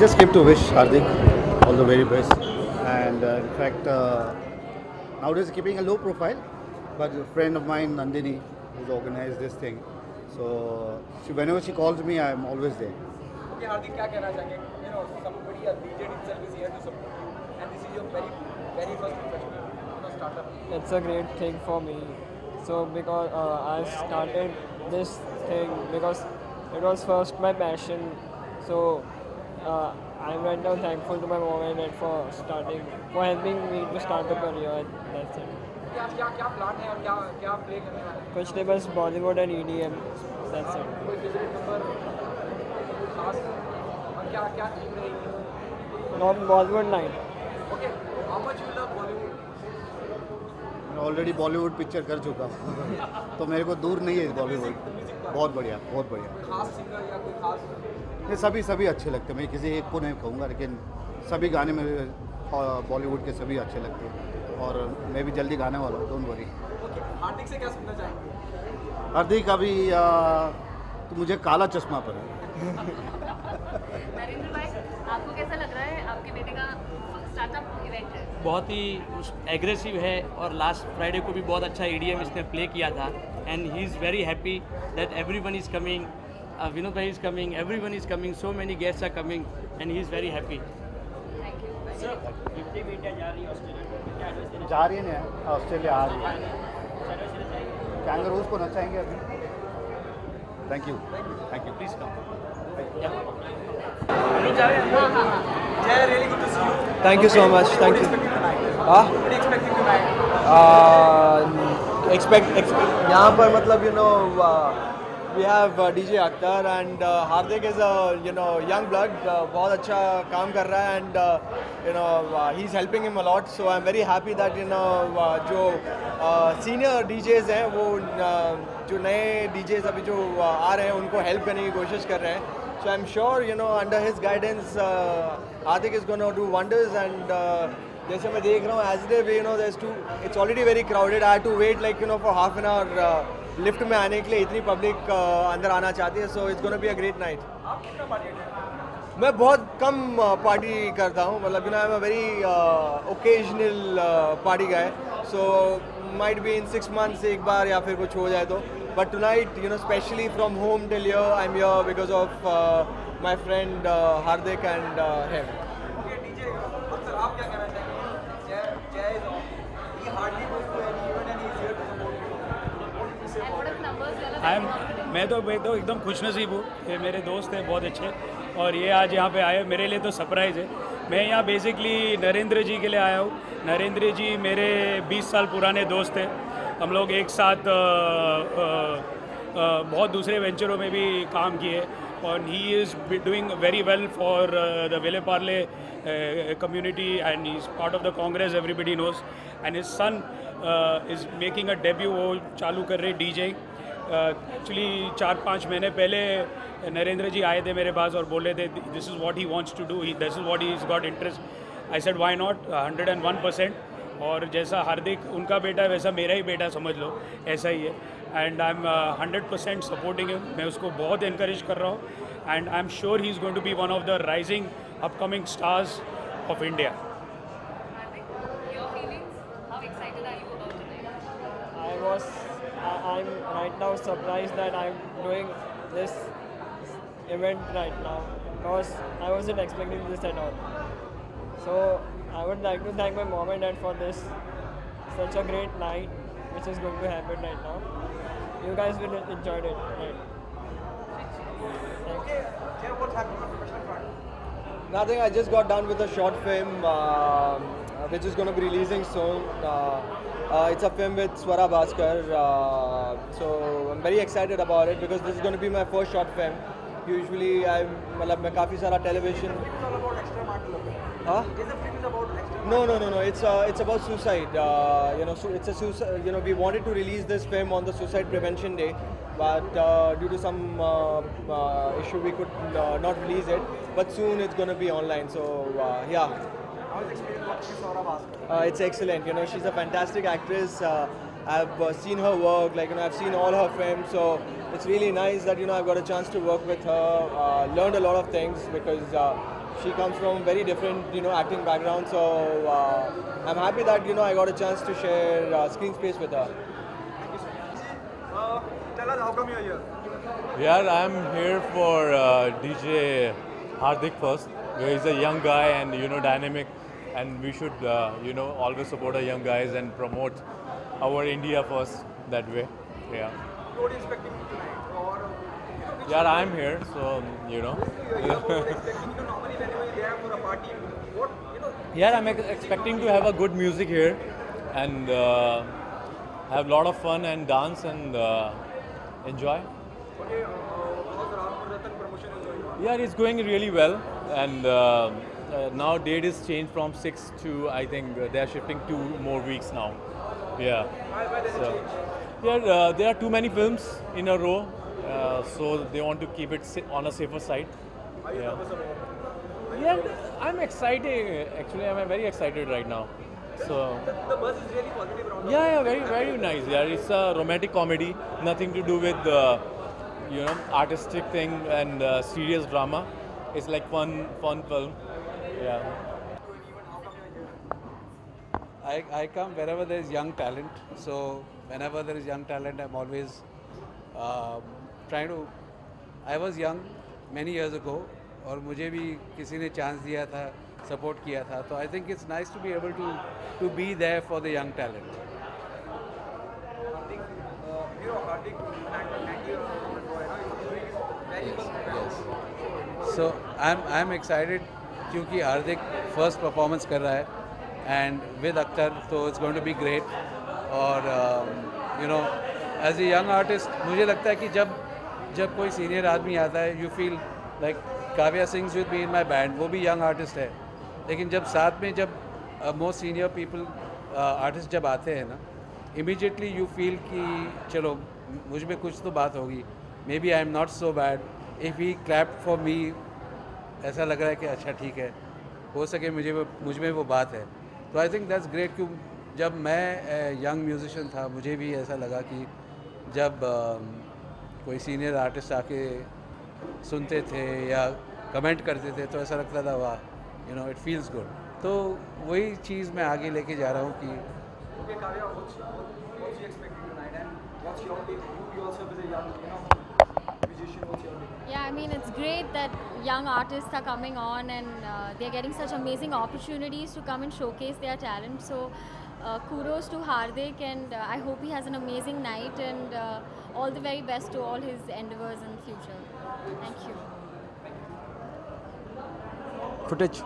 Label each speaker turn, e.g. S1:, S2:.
S1: just came to wish Hardik all the very best. And in fact, nowadays keeping a low profile, but a friend of mine, Nandini, who's organized this thing. So whenever she calls me, I'm always there.
S2: Okay, Hardik, क्या कहना चाहेंगे? You know, somebody, a DJ himself is here to support you, and this is your very first professional startup.
S3: It's a great thing for me. So because I started this thing because it was first my passion. So I'm right now thankful to my mom and dad for helping me to start a career. That's it.
S2: क्या plan है और क्या play करने वाले हैं?
S3: कुछ नहीं बस Bollywood and EDM. That's it.
S2: कोई फेवरेट नंबर खास और क्या थीम रहेगी?
S3: Not Bollywood night.
S2: Okay, how much you love Bollywood?
S1: मैं ऑलरेडी बॉलीवुड पिक्चर कर चुका हूँ तो मेरे को दूर नहीं है बॉलीवुड. बहुत बढ़िया, बहुत बढ़िया.
S2: खास सिंगर या कोई खास?
S1: ये सभी अच्छे लगते हैं. मैं किसी एक को नहीं कहूँगा, लेकिन सभी गाने में बॉलीवुड के सभी अच्छे लगते हैं. और मैं भी जल्दी गाने वाला हूँ, डोंट वरी.
S2: हार्दिक से क्या सुनना चाहेंगे?
S1: हार्दिक अभी तो मुझे काला चश्मा पर है.
S4: नरेंद्र भाई, आपको कैसा लग रहा है? आपके बेटे का स्टार्टअप इवेंट है.
S5: बहुत ही एग्रेसिव है और लास्ट फ्राइडे को भी बहुत अच्छा EDM इसने प्ले किया था. And he is very happy that everyone is coming. Vinod bhai is coming, everyone is coming, so many guests are coming and he is very happy.
S1: जा रही है ना ऑस्ट्रेलिया, आ रही है. कैंगरूज को नचाएंगे अभी. Thank you please come.
S2: Jay, really good to see you.
S6: Thank you so much. Thank you.
S2: What are you expecting tonight?
S6: Expect यहाँ पर मतलब we have DJ Akhtar and Hardik is a young blood. बहुत अच्छा काम कर रहा है and he's helping him a lot. So I'm very happy that जो senior DJs हैं वो जो नए DJs अभी जो आ रहे हैं उनको help करने की कोशिश कर रहे हैं. So I'm sure under his guidance Hardik is going to do wonders. And जैसे मैं देख रहा हूँ as it is, it's already very crowded. I had to wait for half an hour lift में आने के लिए. इतनी पब्लिक अंदर आना चाहती है. So it's gonna be a great night.
S2: आप कितना पार्टी है?
S6: मैं बहुत कम पार्टी करता हूँ. मतलब I am a very occasional party guy. So might be in 6 months एक बार या फिर कुछ हो जाए तो. But tonight specially from home till here I am here because of my friend Hardik and him.
S2: Okay DJ sir, आप क्या कहना चाहेंगे? Jay is on. He hardly goes to any event and he is here to support you.
S7: मैं तो एकदम खुशनसीब हूँ कि मेरे दोस्त हैं बहुत अच्छे और ये आज यहाँ पे आए. मेरे लिए तो सरप्राइज़ है. मैं यहाँ बेसिकली नरेंद्र जी के लिए आया हूँ. नरेंद्र जी मेरे 20 साल पुराने दोस्त हैं. हम लोग एक साथ बहुत दूसरे वेंचरों में भी काम किए और he is doing very well for the Vile Parle community and he's part of the Congress, everybody knows. And his son is making a debut. वो चालू कर रहे DJ. एक्चुअली 4-5 महीने पहले नरेंद्र जी आए थे मेरे पास और बोले थे this is what he wants to do, this is what he is got interest. I said why not, 101%. और जैसा हार्दिक उनका बेटा है वैसा मेरा ही बेटा समझ लो, ऐसा ही है. And I am 100% supporting him. मैं उसको बहुत इनकरेज कर रहा हूँ and I am sure he is going to be one of the rising upcoming stars of India.
S4: Your feelings? How excited are you about tonight?
S3: I'm right now surprised that I'm doing this event right now because I wasn't expecting this at all. So I would like to thank my mom and dad for this such a great night which is going to happen right now. You guys will enjoy it, right?
S2: Okay, Jay, what's happening on the professional front?
S6: Nothing. I just got done with a short film which is going to be releasing soon. It's a film with Swara Bhaskar. So I'm very excited about it because this is going to be my first short film. Usually मैं काफ़ी सारा television.
S2: It's all about extra martial law.
S6: Huh?
S2: Is the film is about extra?
S6: No. It's about suicide. So it's a suicide. We wanted to release this film on the Suicide Prevention Day, but due to some issue we could not release it. But soon it's going to be online. So yeah.
S2: How's the experience watching Swara Bhaskar?
S6: It's excellent. She's a fantastic actress. I've seen her work. I've seen all her films. So it's really nice that I've got a chance to work with her. Learned a lot of things because She comes from a very different, acting background. So I'm happy that, I got a chance to share screen space with her.
S2: Tell us how come you're here.
S8: Yeah, I'm here for DJ Hardik first. He's a young guy and dynamic, and we should always support our young guys and promote our India first that way. Yeah.
S2: What are you expecting tonight? Or
S8: Yeah, I'm here, so
S2: you're expecting normally whenever you're there for a party, what
S8: Yeah, I'm expecting to have a good music here and have a lot of fun and dance and enjoy.
S2: okay, how's the Ram Ratan promotion is going on?
S8: Yeah, it's going really well, and now date is changed from 6 to, I think they are shifting 2 more weeks now. Yeah.
S2: Why does it change?
S8: Yeah, there are too many films in a row, so they want to keep it on a safer side.
S2: Are you
S8: Yeah.
S2: nervous about it?
S8: Yeah, I'm excited. Actually, I'm very excited right now. So.
S2: The buzz is really positive around the
S8: Yeah, very, very nice. Yeah, it's a romantic comedy, nothing to do with artistic thing and serious drama. It's like fun film. Yeah.
S9: I come wherever there is young talent. So whenever there is young talent, I'm always trying to. I was young many years ago, और मुझे भी किसी ने chance दिया था, support किया था. So I think it's nice to be able to be there for the young talent.
S2: Hardik,
S9: So I'm excited क्योंकि हार्दिक first performance कर रहा है and with अख्तर तो it's going to be great. और as a young artist मुझे लगता है कि जब कोई senior आदमी आता है you feel like Kavya sings with me in my band, वो भी young artist है, लेकिन जब साथ में more senior people artist जब आते हैं ना, immediately you feel कि चलो मुझ में कुछ तो बात होगी, maybe I am not so bad, if he clapped for me ऐसा लग रहा है कि अच्छा ठीक है, हो सके मुझ में वो बात है. तो आई थिंक दैट्स ग्रेट कि जब मैं यंग म्यूजिशियन था मुझे भी ऐसा लगा कि जब कोई सीनियर आर्टिस्ट आके सुनते थे या कमेंट करते थे तो ऐसा लगता था वाह इट फील्स गुड. तो वही चीज़ मैं आगे लेके जा रहा हूँ कि
S2: Okay, Kavya, what's you expecting tonight, and what's your take? You also as a young, musician. What's your take?
S10: Yeah, I mean, it's great that young artists are coming on and they're getting such amazing opportunities to come and showcase their talent. So, kudos to Hardik, and I hope he has an amazing night, and all the very best to all his endeavors in the future. Thank you.
S6: Footage.